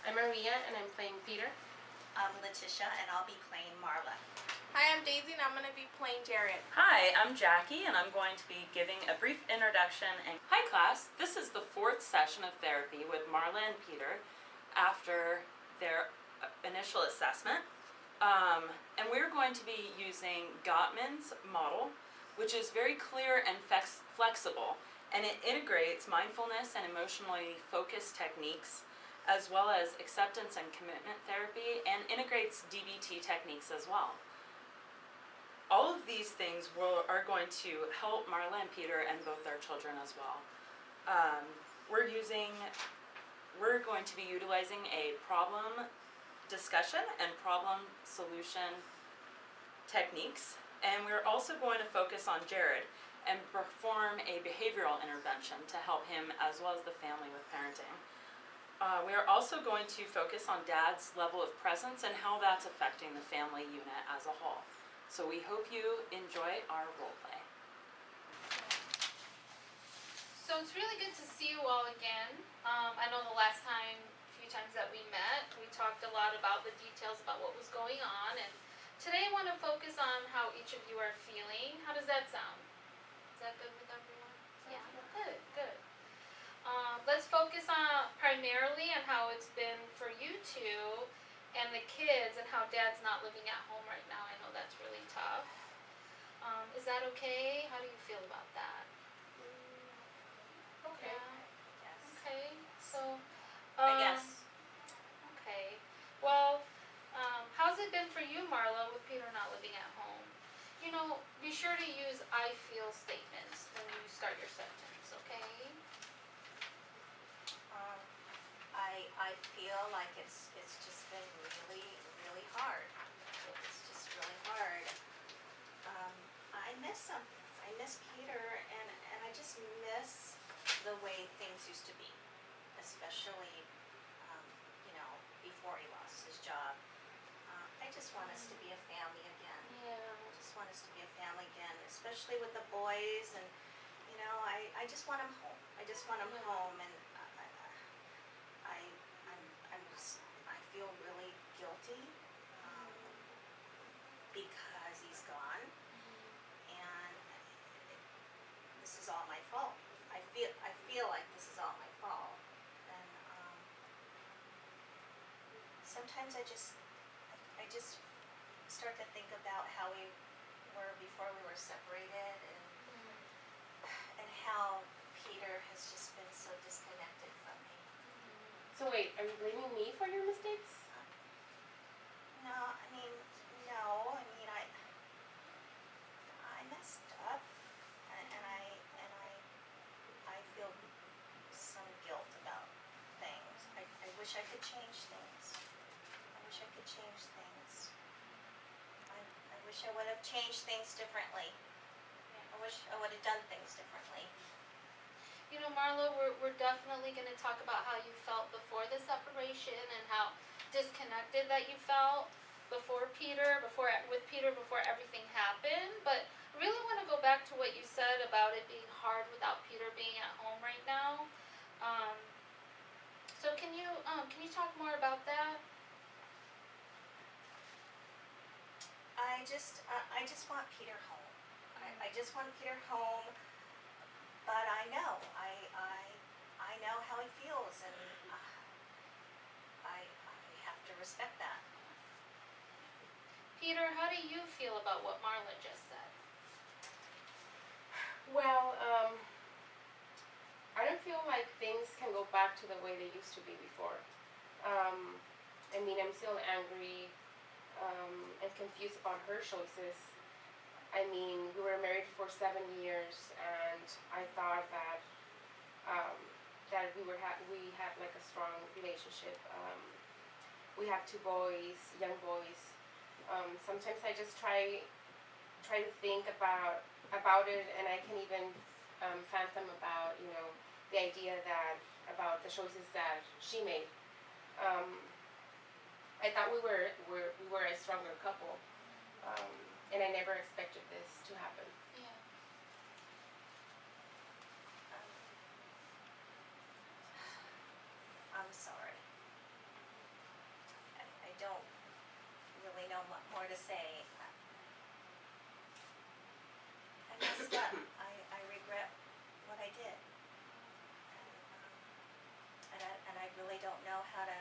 I'm Maria and I'm playing Peter. I'm Letitia and I'll be playing Marla. Hi, I'm Daisy and I'm going to be playing Jared. Hi, I'm Jackie and I'm going to be giving a brief introduction. Hi class, this is the fourth session of therapy with Marla and Peter after their initial assessment. And we're going to be using Gottman's model, which is very clear and flexible, and it integrates mindfulness and emotionally focused techniques as well as acceptance and commitment therapy, and integrates DBT techniques as well. All of these things are going to help Marla and Peter and both their children as well. We're going to be utilizing a problem discussion and problem solution techniques, and we're also going to focus on Jared and perform a behavioral intervention to help him as well as the family with parenting. We are also going to focus on Dad's level of presence and how that's affecting the family unit as a whole. So we hope you enjoy our role play. So it's really good to see you all again. I know the last few times that we met, we talked a lot about the details about what was going on, and today I want to focus on how each of you are feeling. How does that sound? Is that good with everyone? Yeah, good. Let's focus on primarily on how it's been for you two and the kids and how Dad's not living at home right now. I know that's really tough. Is that okay? How do you feel about that? Okay. Yeah. Yes. Okay. So. I guess. Okay. Well, how's it been for you, Marla, with Peter not living at home? You know, be sure to use I feel statements when you start your sentence, okay? I feel like it's just been really hard. It's just really hard. I miss him. I miss Peter, and I just miss the way things used to be, especially before he lost his job. I just want us to be a family again. Yeah. I just want us to be a family again, especially with the boys, and I just want him home. I just want him home, and I feel really guilty because he's gone, and this is all my fault. I feel like this is all my fault, and sometimes I just start to think about how we were before we were separated, and how Peter has just been so disconnected from me. So wait, are you blaming me for your mistakes? No, I mean, I messed up, and I feel some guilt about things. I wish I could change things. I wish I could change things. I wish I would have changed things differently. I wish I would have done things differently. You know, Marla, we're definitely going to talk about how you felt before the separation and how disconnected that you felt before with Peter before everything happened. But I really want to go back to what you said about it being hard without Peter being at home right now. So can you talk more about that? I just want Peter home. I just want Peter home, but I know how he feels, and I have to respect that. Peter, how do you feel about what Marla just said? Well, I don't feel like things can go back to the way they used to be before. I mean, I'm still angry and confused about her choices. I mean, we were married for 7 years, and I thought that we had like a strong relationship. We have 2 boys, young boys. Sometimes I just try to think about it, and I can even fathom about the idea about the choices that she made. I thought we were a stronger couple, and I never expected this to happen. Yeah. I'm sorry. more to say. I messed up. I regret what I did. And I really don't know how to,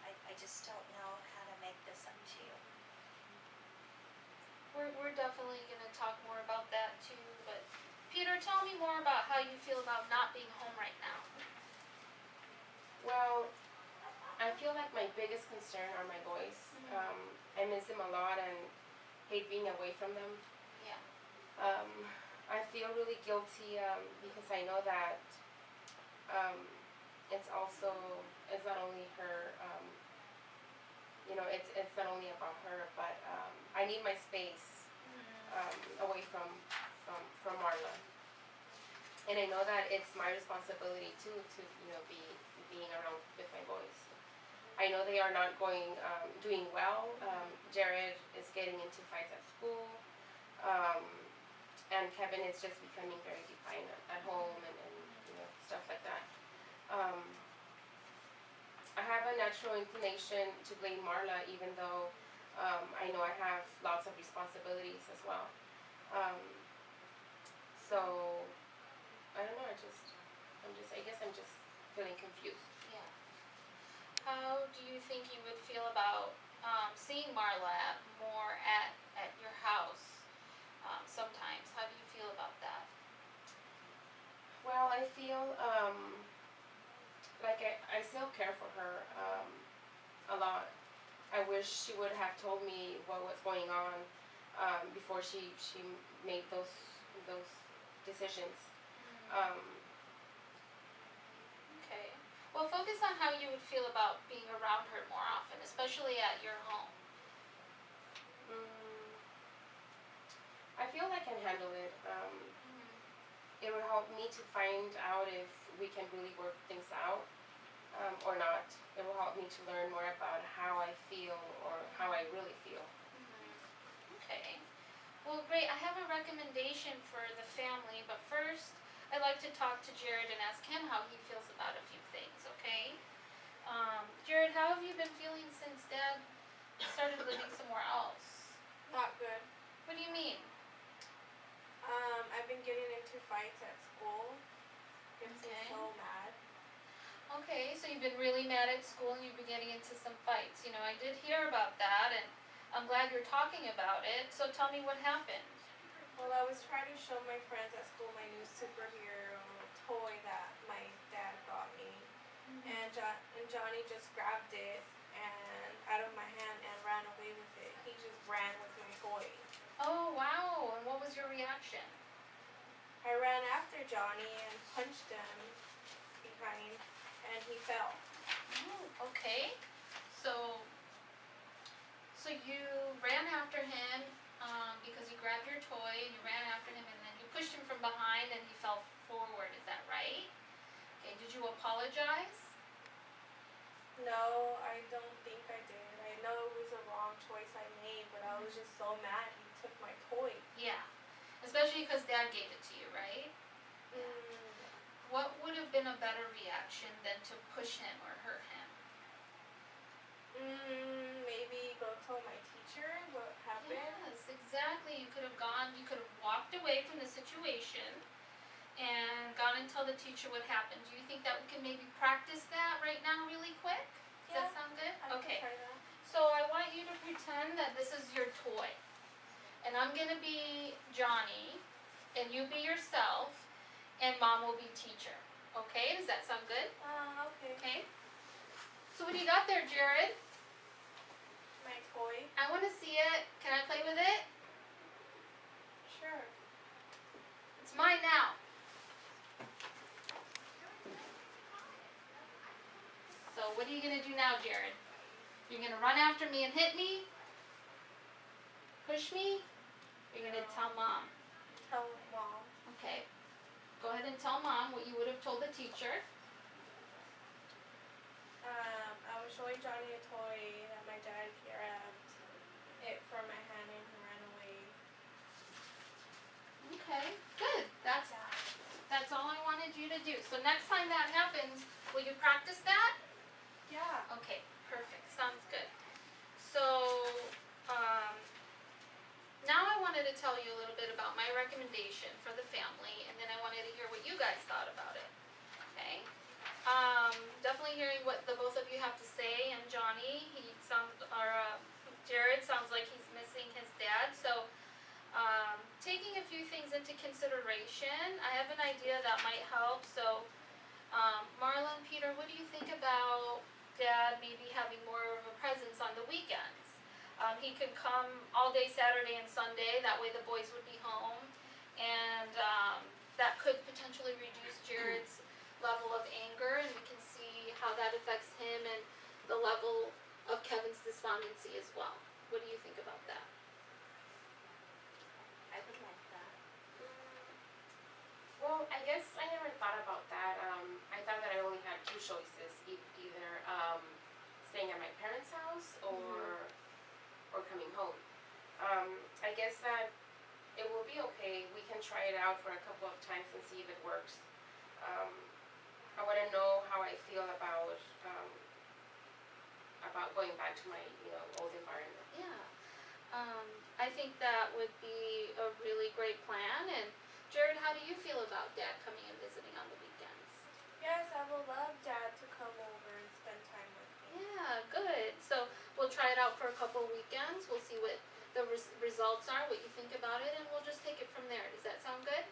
I just don't know how to make this up to you. We're definitely gonna talk more about that too, but Peter, tell me more about how you feel about not being home right now. Well, I feel like my biggest concern are my boys. I miss them a lot and hate being away from them. Yeah. I feel really guilty because I know that it's not only her, it's not only about her, but I need my space away from Marla. And I know that it's my responsibility too to be being around with my boys. I know they are not doing well. Jared is getting into fights at school, and Kevin is just becoming very defiant at home and stuff like that. I have a natural inclination to blame Marla, even though I know I have lots of responsibilities as well. So I don't know. I guess I'm just feeling confused. Yeah. How do you think you would feel about seeing Marla more at your house sometimes? How do you feel about that? Well, I feel like I still care for her a lot. I wish she would have told me what was going on before she made those decisions. Okay. Well, focus on how you would feel about being around her more often, especially at your home. I feel I can handle it. It will help me to find out if we can really work things out or not. It will help me to learn more about how I feel or how I really feel. Okay. Well, great. I have a recommendation for the family, but first I'd like to talk to Jared and ask him how he feels about a few things, okay? Jared, how have you been feeling since Dad started living somewhere else? Not good. What do you mean? I've been getting into fights at school. Gets me Okay. so mad. Okay, so you've been really mad at school and you've been getting into some fights. I did hear about that and I'm glad you're talking about it. So tell me what happened. Well, I was trying to show my friends at school my new superhero toy that my dad got me. And Johnny just grabbed it and out of my hand and ran away with it. He just ran with my toy. Oh, wow. And what was your reaction? I ran after Johnny and punched him behind and he fell. Oh, okay. So you ran after him because he grabbed your toy and you ran after him and then you pushed him from behind and he fell forward. Is that right? Okay, did you apologize? No, I don't think I did. I know it was a wrong choice I made, but I was just so mad he took my toy. Yeah. Especially because Dad gave it to you, right? What would have been a better reaction than to push him or hurt him? Maybe go tell my teacher what happened. Yes, exactly. You could have walked away from the situation and gone and tell the teacher what happened. Do you think that we can maybe practice that right now really quick? Does that sound good? I Okay. can try that. So I want you to pretend that this is your toy. And I'm going to be Johnny, and you be yourself, and Mom will be teacher. Okay? Does that sound good? Okay. Okay. So what do you got there, Jared? My toy? I want to see it. Can I play with it? Sure. It's mine now. So what are you going to do now, Jared? You're going to run after me and hit me? Push me? You're going to tell Mom. Tell Mom. Okay. Go ahead and tell Mom what you would have told the teacher. I was showing Johnny a toy that my dad grabbed it from my hand and he ran away. Okay, good. That's all I wanted you to do. So next time that happens, will you practice that? Yeah. Okay, perfect. Sounds good. So recommendation for the family, and then I wanted to hear what you guys thought about it. Okay. Definitely hearing what the both of you have to say, and Johnny, Jared sounds like he's missing his dad, so taking a few things into consideration, I have an idea that might help. So, Marla and Peter, what do you think about Dad maybe having more of a presence on the weekends? He could come all day Saturday and Sunday, that way the boys would be home, and that could potentially reduce Jared's level of anger, and we can see how that affects him and the level of Kevin's despondency as well. What do you think about that? I would like that. Well, I guess I never thought about that. I thought that I only had two choices, either staying at my parents' house or coming home. I guess that it will be okay. We can try it out for a couple of times and see if it works. I want to know how I feel about going back to my old environment. Yeah. I think that would be a really great plan. And Jared, how do you feel about Dad coming and visiting on the weekends? Yes, I would love Dad to come over and spend time with me. Yeah, good. So we'll try it out for a couple of weekends. We'll see what the results are, what you think about it, and we'll just take it from there. Does that sound good?